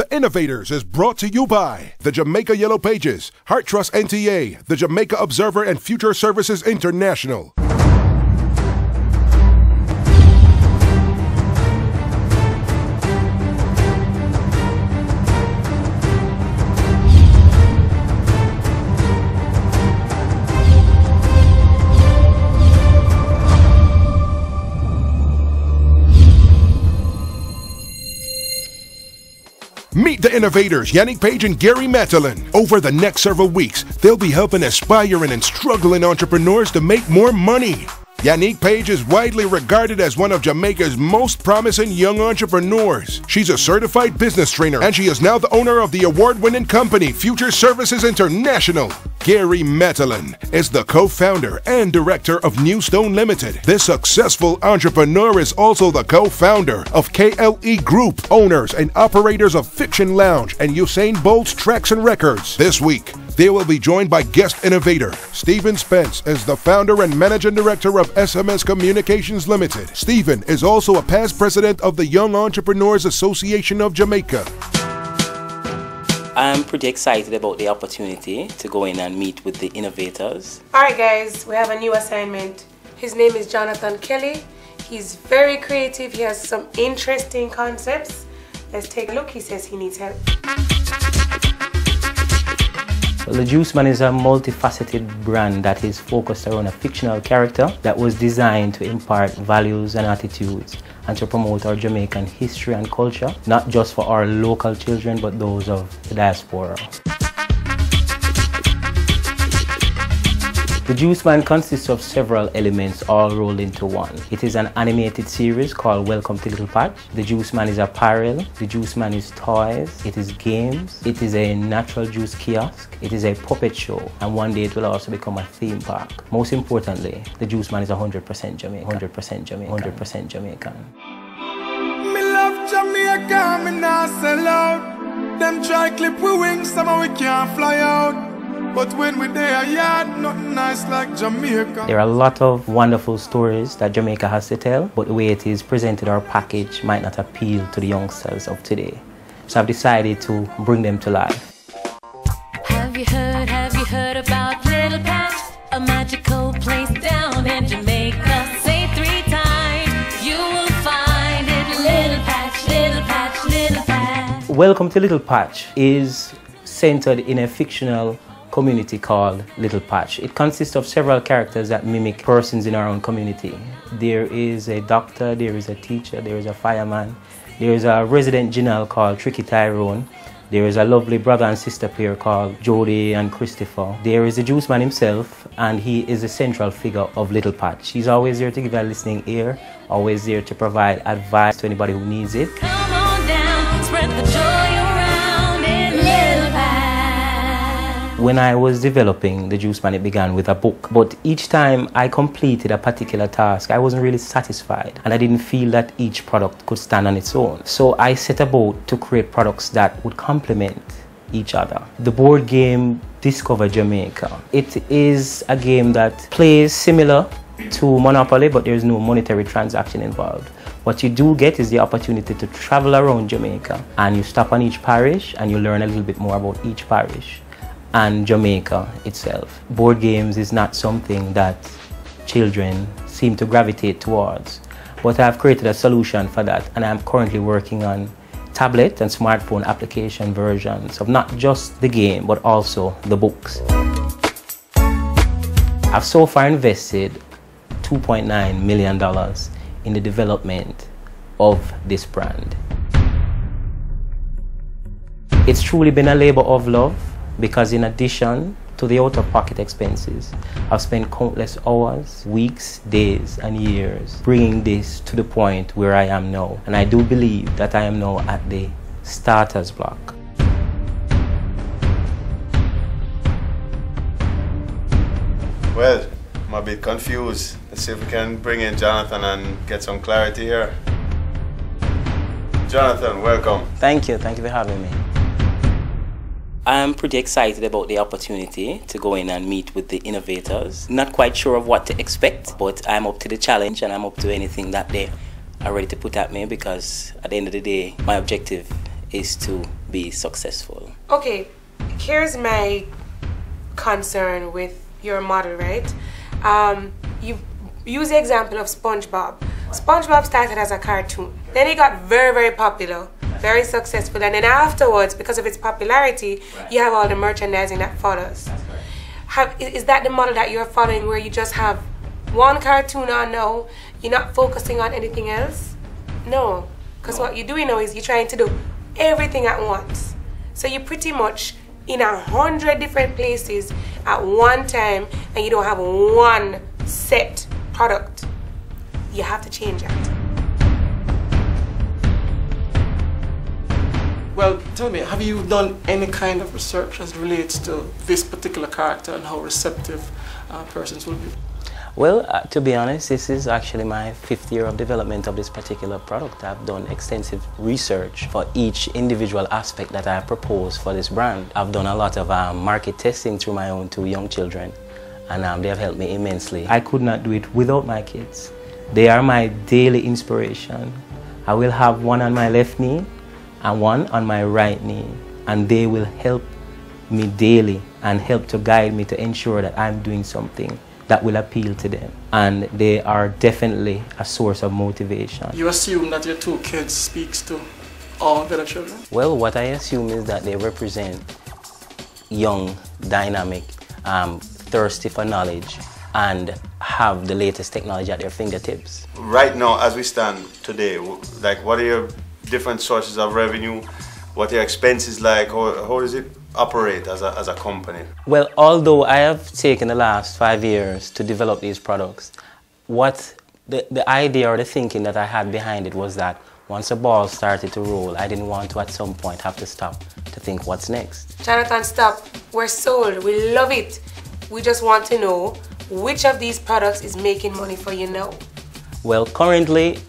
The Innovators is brought to you by the Jamaica Yellow Pages, Heart Trust NTA, the Jamaica Observer, and Future Services International. Meet the Innovators, Yannick Page and Gary Matalin. Over the next several weeks, they'll be helping aspiring and struggling entrepreneurs to make more money. Yannick Page is widely regarded as one of Jamaica's most promising young entrepreneurs. She's a certified business trainer, and she is now the owner of the award-winning company Future Services International. Gary Matalin is the co-founder and director of New Stone Limited. This successful entrepreneur is also the co-founder of KLE Group, owners and operators of Fiction Lounge and Usain Bolt's Tracks and Records. This week, they will be joined by guest innovator Stephen Spence as the founder and managing director of SMS Communications Limited. Stephen is also a past president of the Young Entrepreneurs Association of Jamaica. I'm pretty excited about the opportunity to go in and meet with the Innovators. Alright guys, we have a new assignment. His name is Johnathon Kelly. He's very creative. He has some interesting concepts. Let's take a look. He says he needs help. Well, the Juice Man is a multifaceted brand that is focused around a fictional character that was designed to impart values and attitudes and to promote our Jamaican history and culture, not just for our local children but those of the diaspora. The Juice Man consists of several elements all rolled into one. It is an animated series called Welcome to Little Patch. The Juice Man is apparel, the Juice Man is toys, it is games, it is a natural juice kiosk, it is a puppet show, and one day it will also become a theme park. Most importantly, the Juice Man is 100% Jamaican. 100% Jamaican. 100% Jamaican. Me love Jamaica, me nah sell out. Them try clip we wings, somehow we can't fly out. But when we're there, yeah, nothing nice like Jamaica. There are a lot of wonderful stories that Jamaica has to tell, but the way it is presented or packaged might not appeal to the youngsters of today. So I've decided to bring them to life. Have you heard about Little Patch? A magical place down in Jamaica. Say 3 times, you will find it. Little Patch, Little Patch, Little Patch. Welcome to Little Patch is centered in a fictional community called Little Patch. It consists of several characters that mimic persons in our own community. There is a doctor, there is a teacher, there is a fireman, there is a resident general called Tricky Tyrone, there is a lovely brother and sister pair called Jody and Christopher. There is the Juice Man himself, and he is the central figure of Little Patch. He's always there to give a listening ear, always there to provide advice to anybody who needs it. Come on down, spread the joy around in Little Patch. When I was developing the Juice Man, it began with a book. But each time I completed a particular task, I wasn't really satisfied. And I didn't feel that each product could stand on its own. So I set about to create products that would complement each other. The board game Discover Jamaica. It is a game that plays similar to Monopoly, but there is no monetary transaction involved. What you do get is the opportunity to travel around Jamaica, and you stop on each parish and you learn a little bit more about each parish and Jamaica itself. Board games is not something that children seem to gravitate towards, but I've created a solution for that, and I'm currently working on tablet and smartphone application versions of not just the game but also the books. I've so far invested $2.9 million in the development of this brand. It's truly been a labor of love, because in addition to the out-of-pocket expenses, I've spent countless hours, weeks, days, and years bringing this to the point where I am now. And I do believe that I am now at the starter's block. Well, I'm a bit confused. Let's see if we can bring in Johnathon and get some clarity here. Johnathon, welcome. Thank you for having me. I'm pretty excited about the opportunity to go in and meet with the Innovators. Not quite sure of what to expect, but I'm up to the challenge and I'm up to anything that they are ready to put at me, because at the end of the day, my objective is to be successful. Okay, here's my concern with your model, right? You use the example of SpongeBob. SpongeBob started as a cartoon. Then it got very, very popular, very successful. And then afterwards, because of its popularity, you have all the merchandising that follows. Is that the model that you're following, where you just have one cartoon on now, you're not focusing on anything else? No, because what you're doing now is you're trying to do everything at once. So you're pretty much in 100 different places at one time, and you don't have one set product. You have to change that. Well, tell me, have you done any kind of research as relates to this particular character and how receptive persons will be? Well, to be honest, this is actually my 5th year of development of this particular product. I've done extensive research for each individual aspect that I propose for this brand. I've done a lot of market testing through my own 2 young children, and they have helped me immensely. I could not do it without my kids. They are my daily inspiration. I will have one on my left knee and one on my right knee, and they will help me daily and help to guide me to ensure that I'm doing something that will appeal to them, and they are definitely a source of motivation. You assume that your 2 kids speaks to all the other children? Well, what I assume is that they represent young, dynamic, thirsty for knowledge, and have the latest technology at their fingertips. Right now, as we stand today, like, what are your different sources of revenue? What are your expenses like? How does it operate as a company? Well, although I have taken the last 5 years to develop these products, what the idea or the thinking that I had behind it was that once the ball started to roll, I didn't want to at some point have to stop to think what's next. Johnathon, stop. We're sold. We love it. We just want to know which of these products is making money for you now. Well, currently,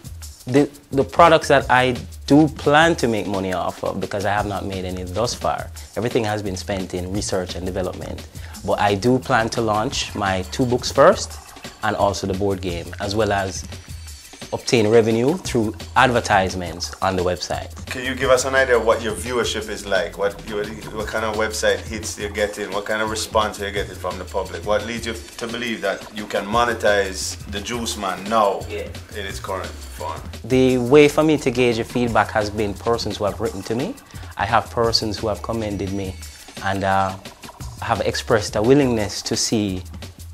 the products that I do plan to make money off of, because I have not made any thus far, everything has been spent in research and development. But I do plan to launch my 2 books first, and also the board game, as well as obtain revenue through advertisements on the website. Can you give us an idea of what your viewership is like? What kind of website hits you're getting? What kind of response you're getting from the public? What leads you to believe that you can monetize the Juice Man now in its current form? The way for me to gauge the feedback has been persons who have written to me. I have persons who have commended me and have expressed a willingness to see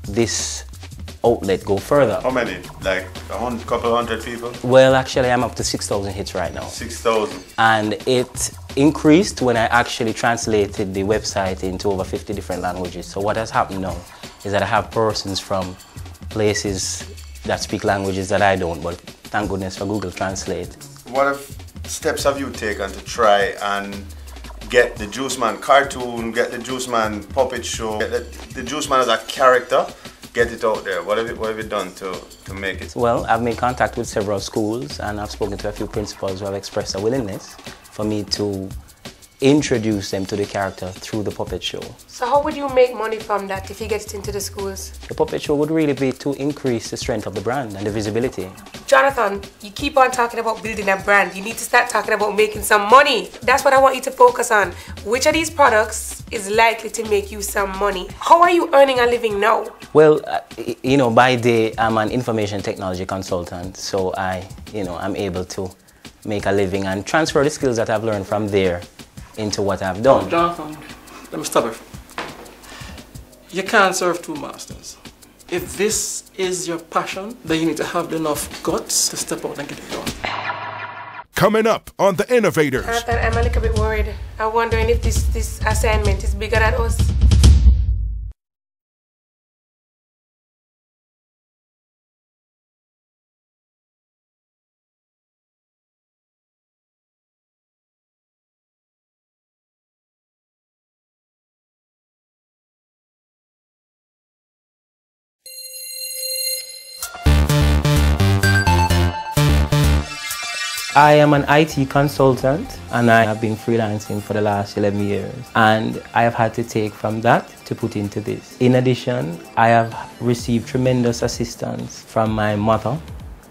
this outlet go further. How many? Like a couple hundred people? Well, actually, I'm up to 6,000 hits right now. 6,000. And it increased when I actually translated the website into over 50 different languages. So what has happened now is that I have persons from places that speak languages that I don't, but thank goodness for Google Translate. What steps have you taken to try and get the Juice Man cartoon, get the Juice Man puppet show, get the Juice Man as a character, get it out there? What have you done to make it? Well, I've made contact with several schools, and I've spoken to a few principals who have expressed a willingness for me to introduce them to the character through the puppet show. So how would you make money from that if you get it into the schools? The puppet show would really be to increase the strength of the brand and the visibility. Johnathon, you keep on talking about building a brand. You need to start talking about making some money. That's what I want you to focus on. Which of these products is likely to make you some money? How are you earning a living now? Well, you know, by day I'm an information technology consultant, so I'm able to make a living and transfer the skills that I've learned from there into what I've done. Johnathon, let me stop it. You can't serve 2 masters. If this is your passion, then you need to have enough guts to step out and get it done. Coming up on The Innovators. Jonathan, I'm a little bit worried. I'm wondering if this assignment is bigger than us. I am an IT consultant, and I have been freelancing for the last 11 years, and I have had to take from that to put into this. In addition, I have received tremendous assistance from my mother,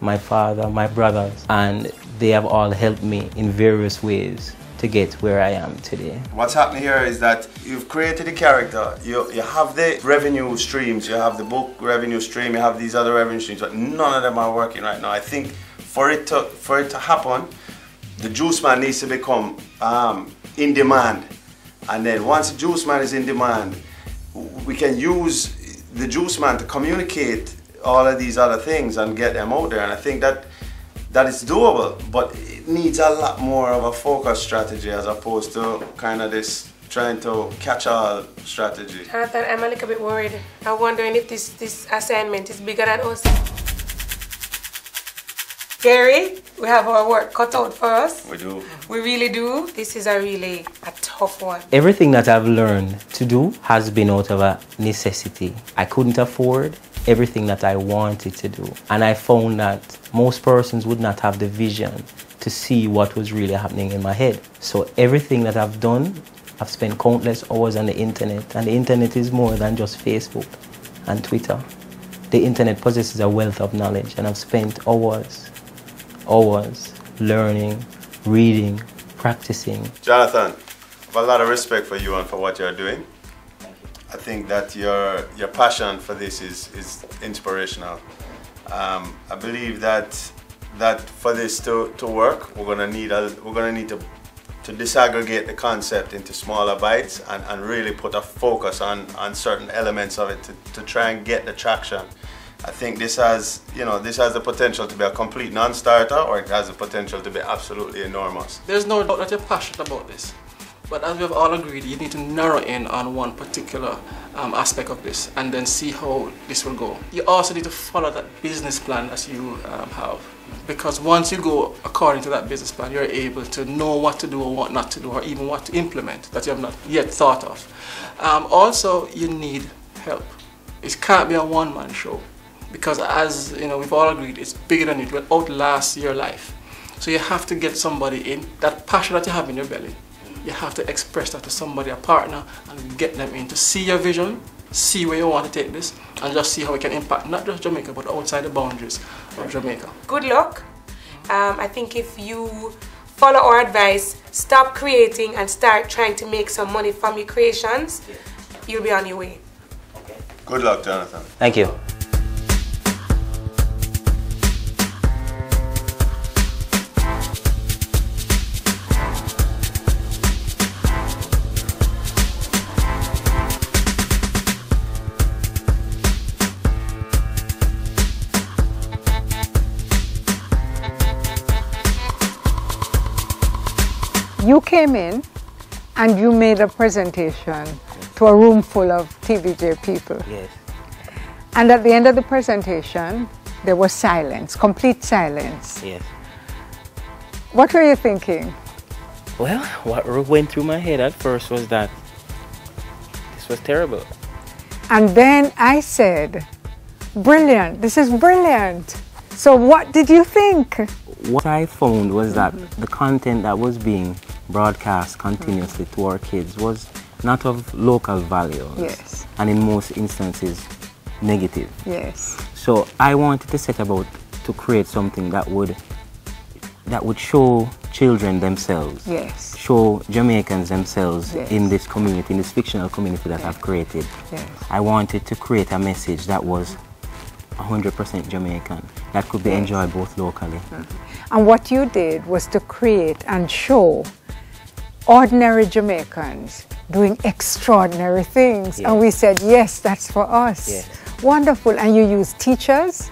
my father, my brothers, and they have all helped me in various ways to get where I am today. What's happening here is that you've created a character, you have the revenue streams, you have the book revenue stream, you have these other revenue streams, but none of them are working right now. I think for it to happen, the juice man needs to become in demand. And then once the juice man is in demand, we can use the juice man to communicate all of these other things and get them out there. And I think that is doable, but it needs a lot more of a focus strategy as opposed to kind of this trying to catch all strategy. Jonathan, I'm a little bit worried. I'm wondering if this assignment is bigger than us. Gary, we have our work cut out for us. We do. We really do. This is a tough one. Everything that I've learned to do has been out of a necessity. I couldn't afford everything that I wanted to do. And I found that most persons would not have the vision to see what was really happening in my head. So everything that I've done, I've spent countless hours on the internet. And the internet is more than just Facebook and Twitter. The internet possesses a wealth of knowledge, and I've spent hours learning, reading, practicing. Jonathan, I have a lot of respect for you and for what you're doing. I think that your passion for this is inspirational. I believe that for this to work, we're gonna need to disaggregate the concept into smaller bites and really put a focus on certain elements of it to try and get the traction. I think this has the potential to be a complete non-starter, or it has the potential to be absolutely enormous. There's no doubt that you're passionate about this. But as we've all agreed, you need to narrow in on one particular aspect of this and then see how this will go. You also need to follow that business plan that you have. Because once you go according to that business plan, you're able to know what to do or what not to do, or even what to implement that you have not yet thought of. Also, you need help. It can't be a one-man show. Because as you know, we've all agreed, it's bigger than you. It will outlast your life. So you have to get somebody in, that passion that you have in your belly. You have to express that to somebody, a partner, and get them in to see your vision, see where you want to take this, and just see how it can impact not just Jamaica, but outside the boundaries of Jamaica. Good luck. I think if you follow our advice, stop creating and start trying to make some money from your creations, you'll be on your way. Good luck, Jonathan. Thank you. You came in and you made a presentation to a room full of TVJ people. Yes. And at the end of the presentation, there was silence, complete silence. Yes. What were you thinking? Well, what went through my head at first was that this was terrible. And then I said, brilliant, this is brilliant. So what did you think? What I found was that the content that was being broadcast continuously to our kids was not of local value. Yes. And in most instances, negative. Yes. So I wanted to set about to create something that would show children themselves. Yes. Show Jamaicans themselves Yes. in this community, in this fictional community that I've created. Yes. I wanted to create a message that was 100% Jamaican, that could be enjoyed both locally. And what you did was to create and show ordinary Jamaicans doing extraordinary things. Yes. And we said, yes, that's for us. Yes. Wonderful. And you use teachers,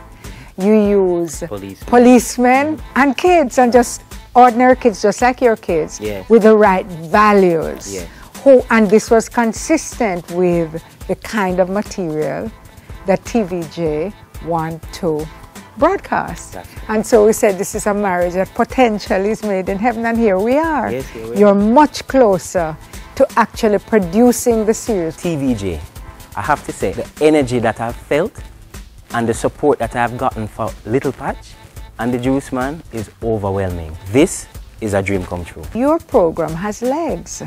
you use Policemen. and kids, and just ordinary kids, just like your kids, Yes. with the right values. Yes. And this was consistent with the kind of material that TVJ want to broadcast. And so we said this is a marriage that potentially is made in heaven, and here we are. Yes, here we You're much closer to actually producing the series. TVJ, I have to say, the energy that I've felt and the support that I've gotten for Little Patch and the Juice Man is overwhelming. This is a dream come true. Your program has legs.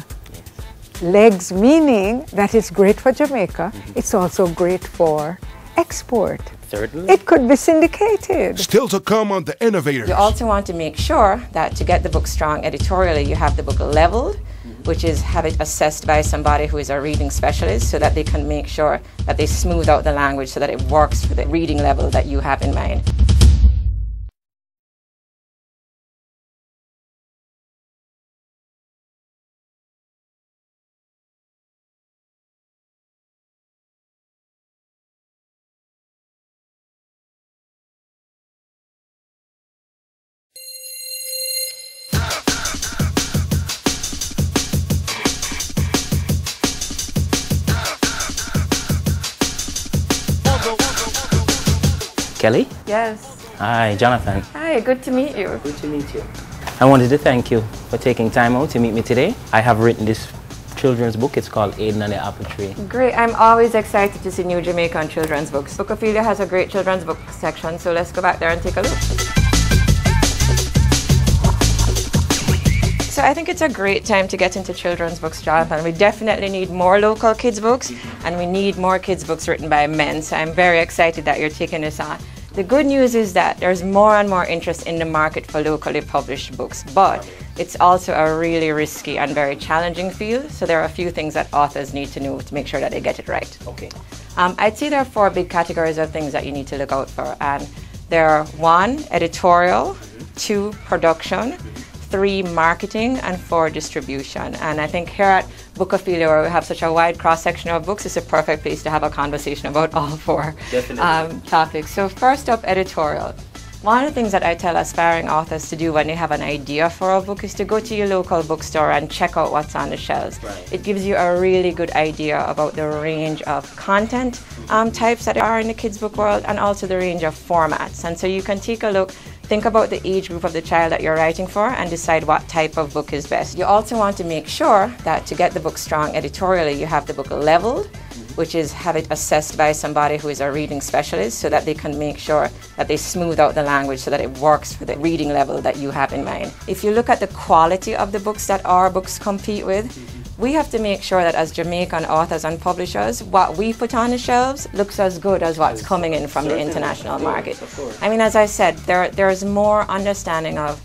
Legs meaning that it's great for Jamaica, it's also great for export. Certainly. It could be syndicated. Still to come on The Innovators. You also want to make sure that to get the book strong editorially, you have the book leveled, which is have it assessed by somebody who is a reading specialist so that they can make sure that they smooth out the language so that it works for the reading level that you have in mind. Kelly? Yes. Hi, Jonathan. Hi, good to meet you. Good to meet you. I wanted to thank you for taking time out to meet me today. I have written this children's book. It's called Aiden and the Apple Tree. Great. I'm always excited to see new Jamaican children's books. Bookophilia has a great children's book section, so let's go back there and take a look. So I think it's a great time to get into children's books, Jonathan. We definitely need more local kids books, and we need more kids books written by men. So I'm very excited that you're taking this on. The good news is that there's more and more interest in the market for locally published books, but it's also a really risky and very challenging field. So there are a few things that authors need to know to make sure that they get it right. Okay. I'd say there are 4 big categories of things that you need to look out for. And there are 1, editorial, 2, production, 3, marketing, and 4, distribution. And I think here at Bookophilia, where we have such a wide cross-section of books, it's a perfect place to have a conversation about all 4 topics. So first up, editorial. One of the things that I tell aspiring authors to do when they have an idea for a book is to go to your local bookstore and check out what's on the shelves. Right. It gives you a really good idea about the range of content types that are in the kids book world, and also the range of formats. And so you can take a look, think about the age group of the child that you're writing for, and decide what type of book is best. You also want to make sure that to get the book strong editorially, you have the book leveled, which is have it assessed by somebody who is a reading specialist so that they can make sure that they smooth out the language so that it works for the reading level that you have in mind. If you look at the quality of the books that our books compete with, we have to make sure that as Jamaican authors and publishers, what we put on the shelves looks as good as what's coming in from the international market. I mean, as I said, there's more understanding of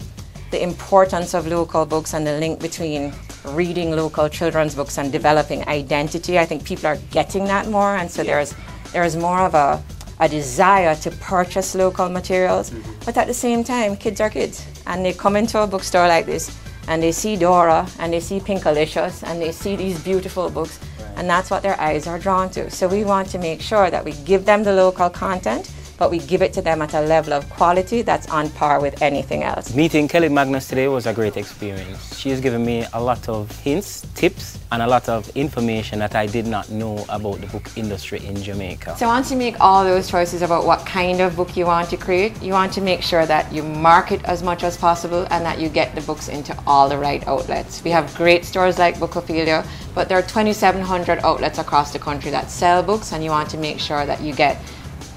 the importance of local books and the link between reading local children's books and developing identity. I think people are getting that more, and so there's more of a desire to purchase local materials. But at the same time, kids are kids, and they come into a bookstore like this and they see Dora and they see Pinkalicious and they see these beautiful books, and that's what their eyes are drawn to. So we want to make sure that we give them the local content, but we give it to them at a level of quality that's on par with anything else. Meeting Kelly Magnus today was a great experience. She has given me a lot of hints, tips, and a lot of information that I did not know about the book industry in Jamaica. So once you make all those choices about what kind of book you want to create, you want to make sure that you market as much as possible and that you get the books into all the right outlets. We have great stores like Bookophilia, but there are 2,700 outlets across the country that sell books, and you want to make sure that you get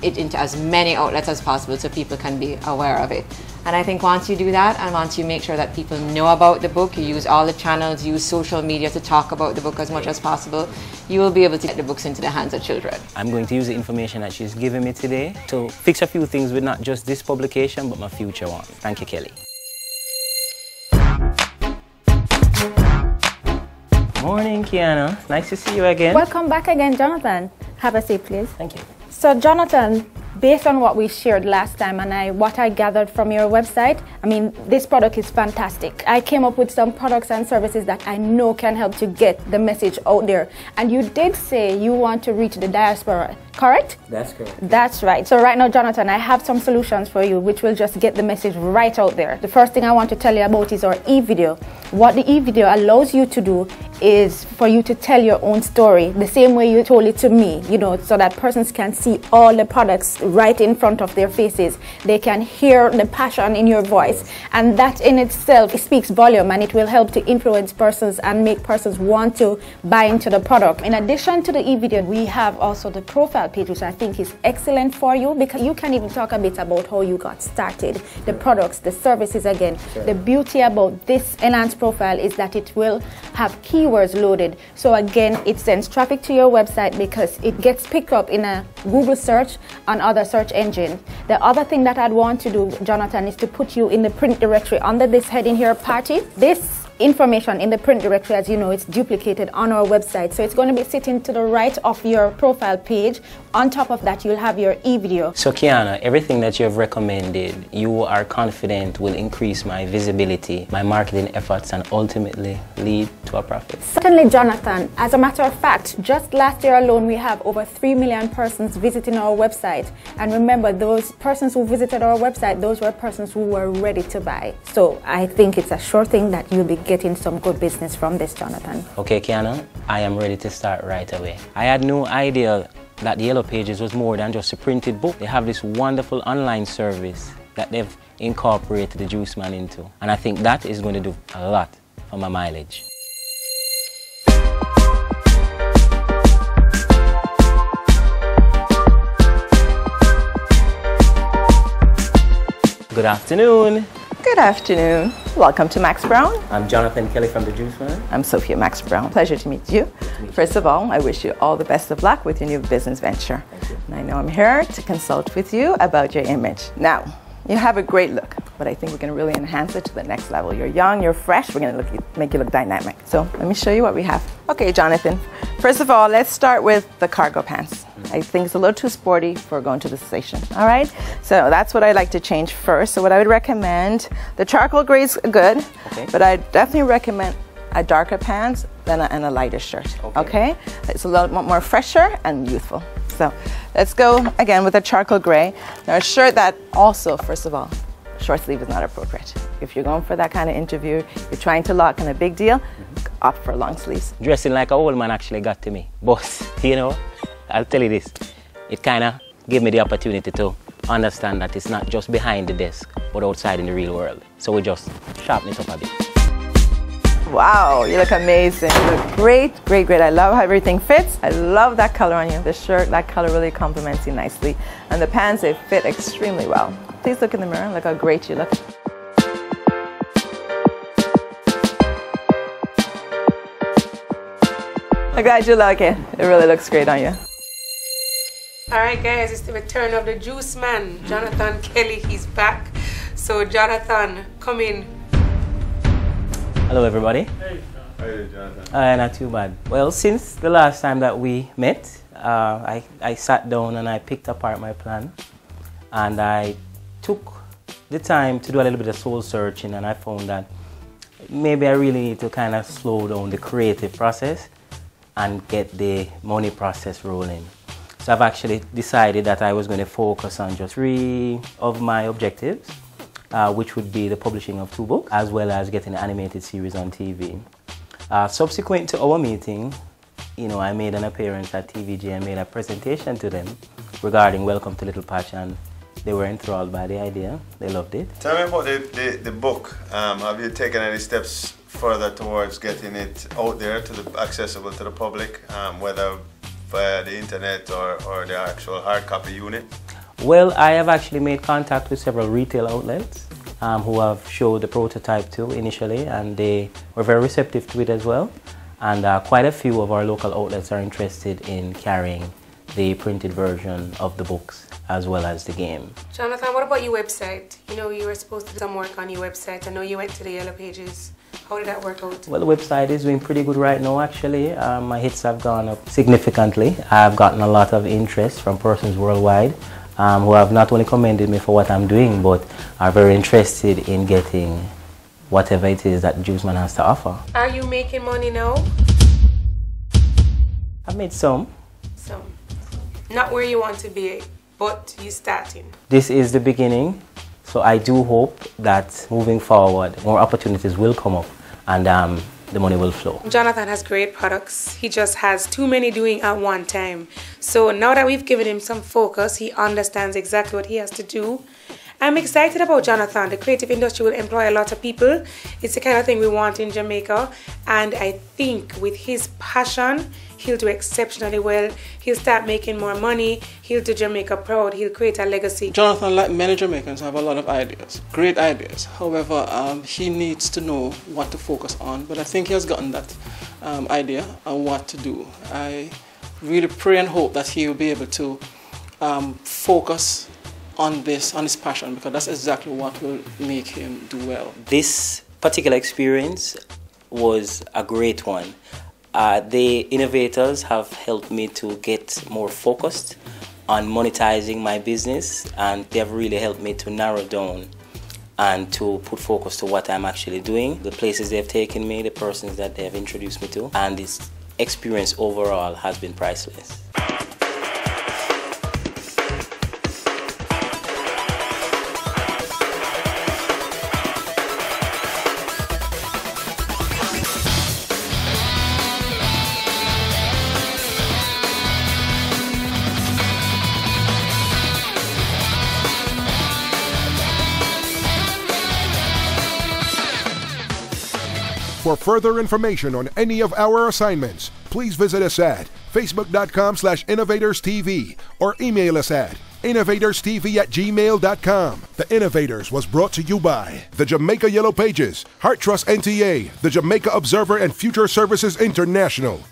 it into as many outlets as possible so people can be aware of it. And I think once you do that, and once you make sure that people know about the book, you use all the channels, use social media to talk about the book as much as possible, you will be able to get the books into the hands of children. I'm going to use the information that she's given me today to fix a few things with not just this publication, but my future one. Thank you, Kelly. Morning, Kiana. Nice to see you again. Welcome back again, Jonathan. Have a seat, please. Thank you. So, Jonathan, based on what we shared last time and what I gathered from your website, I mean, this product is fantastic. I came up with some products and services that I know can help to get the message out there. And you did say you want to reach the diaspora, correct? That's correct. That's right. So right now, Jonathan, I have some solutions for you which will just get the message right out there. The first thing I want to tell you about is our e-video. What the e-video allows you to do is for you to tell your own story the same way you told it to me, you know, so that persons can see all the products right in front of their faces. They can hear the passion in your voice, and that in itself speaks volume, and it will help to influence persons and make persons want to buy into the product. In addition to the e-video, we have also the profile page, which I think is excellent for you because you can even talk a bit about how you got started, the products, the services again. The beauty about this enhanced profile is that it will have keywords keywords loaded. So again, it sends traffic to your website because it gets picked up in a Google search and other search engines. The other thing that I'd want to do, Johnathon, is to put you in the print directory under this heading here, party. This information in the print directory, as you know, it's duplicated on our website, so it's going to be sitting to the right of your profile page. On top of that, you'll have your e-video. So Kiana, everything that you have recommended, you are confident will increase my visibility, my marketing efforts, and ultimately lead to a profit? Certainly, Johnathon. As a matter of fact, just last year alone, we have over 3 million persons visiting our website. And remember, those persons who visited our website, those were persons who were ready to buy. So I think it's a sure thing that you'll be getting some good business from this, Johnathon. Okay, Kiana, I am ready to start right away. I had no idea that the Yellow Pages was more than just a printed book. They have this wonderful online service that they've incorporated the Juice Man into. And I think that is going to do a lot for my mileage. Good afternoon. Good afternoon. Welcome to Max Brown. I'm Jonathan Kelly from the Juice Man. I'm Sophia Max Brown. Pleasure to meet you. First of all, I wish you all the best of luck with your new business venture. Thank you. And I know I'm here to consult with you about your image. Now, you have a great look, but I think we're going to really enhance it to the next level. You're young, you're fresh, we're going to make you look dynamic. So let me show you what we have. Okay, Jonathan. First of all, let's start with the cargo pants. I think it's a little too sporty for going to the station. All right, so that's what I'd like to change first. So what I would recommend, the charcoal gray is good, okay, but I definitely recommend a darker pants than a lighter shirt. Okay, it's a little more fresher and youthful. So let's go again with a charcoal gray. Now a shirt that also, first of all, short sleeve is not appropriate. If you're going for that kind of interview, you're trying to lock in a big deal, opt for long sleeves. Dressing like a old man actually got to me. But, you know, I'll tell you this, it kind of gave me the opportunity to understand that it's not just behind the desk, but outside in the real world. So we just sharpen it up a bit. Wow, you look amazing. You look great, great, great. I love how everything fits. I love that color on you. The shirt, that color really complements you nicely. And the pants, they fit extremely well. Please look in the mirror. Look how great you look. I'm glad you like it. It really looks great on you. Alright guys, it's the return of the Juice Man, Johnathon Kelly. He's back. So Johnathon, come in. Hello everybody. Hey. How are you, Jonathan? Not too bad. Well, since the last time that we met, I sat down and I picked apart my plan. And I took the time to do a little bit of soul searching, and I found that maybe I really need to kind of slow down the creative process and get the money process rolling. So I've actually decided that I was going to focus on just 3 of my objectives, which would be the publishing of 2 books, as well as getting an animated series on TV. Subsequent to our meeting, you know, I made an appearance at TVJ and made a presentation to them regarding Welcome to Little Patch, and they were enthralled by the idea. They loved it. Tell me about the book. Have you taken any steps further towards getting it out there, accessible to the public, whether via the internet or the actual hard copy unit? Well, I have actually made contact with several retail outlets who have showed the prototype too initially, and they were very receptive to it as well. And quite a few of our local outlets are interested in carrying the printed version of the books as well as the game. Johnathon, what about your website? You know, you were supposed to do some work on your website. I know you went to the Yellow Pages. How did that work out? Well, the website is doing pretty good right now, actually. My hits have gone up significantly. I've gotten a lot of interest from persons worldwide who have not only commended me for what I'm doing, but are very interested in getting whatever it is that Juice Man has to offer. Are you making money now? I've made some. Some. Not where you want to be, but you're starting. This is the beginning, so I do hope that moving forward, more opportunities will come up and the money will flow. Johnathon has great products. He just has too many doing at one time. So now that we've given him some focus, he understands exactly what he has to do. I'm excited about Johnathon. The creative industry will employ a lot of people. It's the kind of thing we want in Jamaica, and I think with his passion, he'll do exceptionally well. He'll start making more money. He'll do Jamaica proud. He'll create a legacy. Johnathon, like many Jamaicans, have a lot of ideas, great ideas. However, he needs to know what to focus on, but I think he has gotten that idea on what to do. I really pray and hope that he will be able to focus on this, on his passion, because that's exactly what will make him do well. This particular experience was a great one. The innovators have helped me to get more focused on monetizing my business, and they have really helped me to narrow down and to put focus to what I'm actually doing, the places they've taken me, the persons that they have introduced me to, and this experience overall has been priceless. For further information on any of our assignments, please visit us at facebook.com/innovatorstv or email us at innovatorstv@gmail.com. The Innovators was brought to you by the Jamaica Yellow Pages, Heart Trust NTA, the Jamaica Observer, and Future Services International.